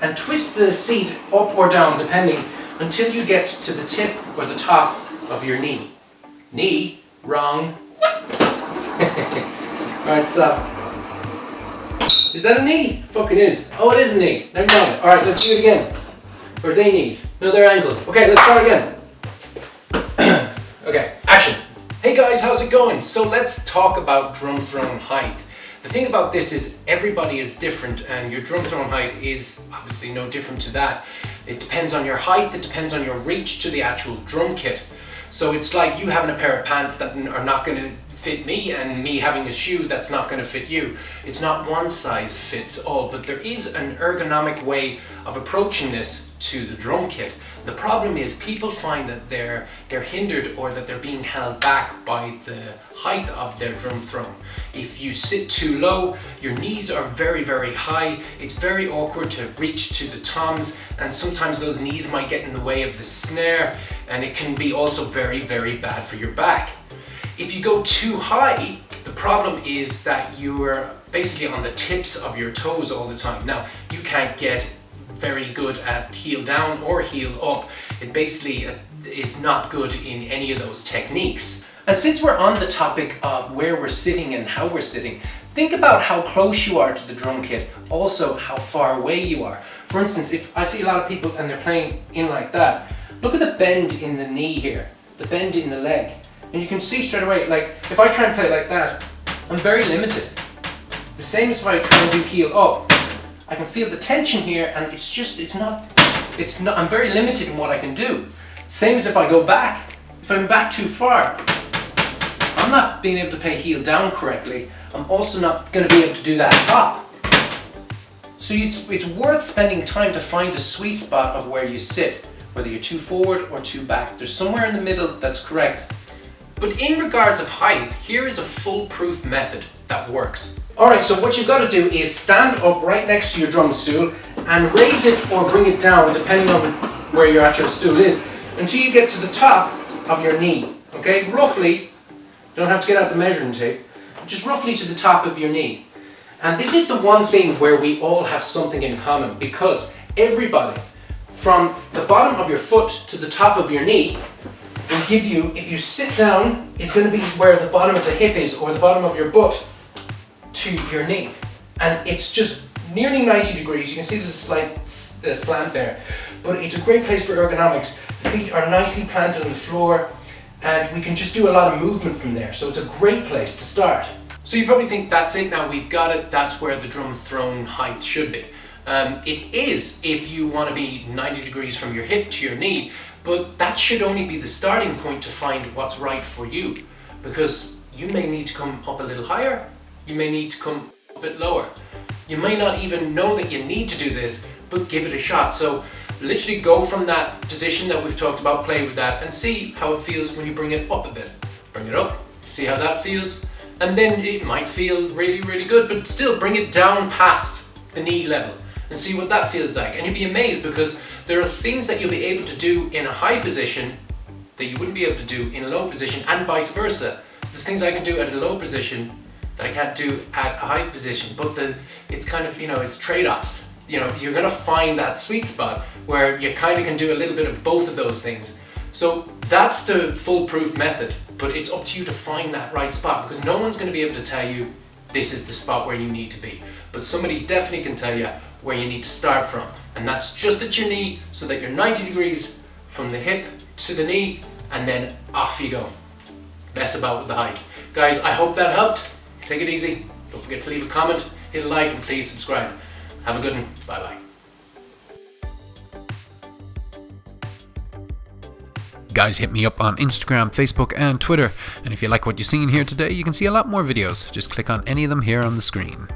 And twist the seat up or down depending until you get to the tip or the top of your knee. Knee? Wrong. Alright, stop. Is that a knee? Fucking is. Oh, it is a knee. Never mind. Alright, let's do it again. Or are they knees? No, they're ankles. Okay, let's start again. Okay, action. Hey guys, how's it going? So let's talk about drum throne height. The thing about this is everybody is different and your drum throne height is obviously no different to that. It depends on your height, it depends on your reach to the actual drum kit. So it's like you having a pair of pants that are not going to fit me and me having a shoe that's not going to fit you. It's not one size fits all, but there is an ergonomic way of approaching this to the drum kit. The problem is people find that they're hindered or that they're being held back by the height of their drum throne. If you sit too low, your knees are very, very high. It's very awkward to reach to the toms, and sometimes those knees might get in the way of the snare, and it can be also very, very bad for your back. If you go too high, the problem is that you're basically on the tips of your toes all the time. Now, you can't get very good at heel down or heel up. It basically is not good in any of those techniques. And since we're on the topic of where we're sitting and how we're sitting, think about how close you are to the drum kit, also how far away you are. For instance, if I see a lot of people and they're playing in like that, look at the bend in the knee here, the bend in the leg. And you can see straight away, like if I try and play like that, I'm very limited. The same as if I try and do heel up. I can feel the tension here and it's not, I'm very limited in what I can do. Same as if I go back. If I'm back too far, I'm not being able to play heel down correctly. I'm also not going to be able to do that hop. So it's worth spending time to find a sweet spot of where you sit, whether you're too forward or too back. There's somewhere in the middle that's correct. But in regards of height, here is a foolproof method that works. Alright, so what you've got to do is stand up right next to your drum stool and raise it or bring it down, depending on where your actual stool is, until you get to the top of your knee. Okay, roughly, don't have to get out the measuring tape, just roughly to the top of your knee. And this is the one thing where we all have something in common, because everybody, from the bottom of your foot to the top of your knee, will give you, if you sit down, it's going to be where the bottom of the hip is, or the bottom of your butt to your knee. And it's just nearly 90 degrees. You can see there's a slight slant there. But it's a great place for ergonomics. The feet are nicely planted on the floor, and we can just do a lot of movement from there. So it's a great place to start. So you probably think, that's it now, we've got it, that's where the drum throne height should be. It is if you want to be 90 degrees from your hip to your knee, but that should only be the starting point to find what's right for you, because you may need to come up a little higher, you may need to come a bit lower. You may not even know that you need to do this, but give it a shot. So literally go from that position that we've talked about, play with that, and see how it feels when you bring it up a bit. Bring it up, see how that feels, and then it might feel really, really good, but still bring it down past the knee level and see what that feels like. And you'll be amazed, because there are things that you'll be able to do in a high position that you wouldn't be able to do in a low position, and vice versa. There's things I can do at a low position that I can't do at a high position, but it's kind of, it's trade-offs. You're gonna find that sweet spot where you kind of can do a little bit of both of those things. So that's the foolproof method, but it's up to you to find that right spot, because no one's gonna be able to tell you this is the spot where you need to be. But somebody definitely can tell you where you need to start from. And that's just at your knee, so that you're 90 degrees from the hip to the knee, and then off you go. Mess about with the height. Guys, I hope that helped. Take it easy. Don't forget to leave a comment, hit a like, and please subscribe. Have a good one. Bye-bye. Guys, hit me up on Instagram, Facebook, and Twitter. And if you like what you've seen here today, you can see a lot more videos. Just click on any of them here on the screen.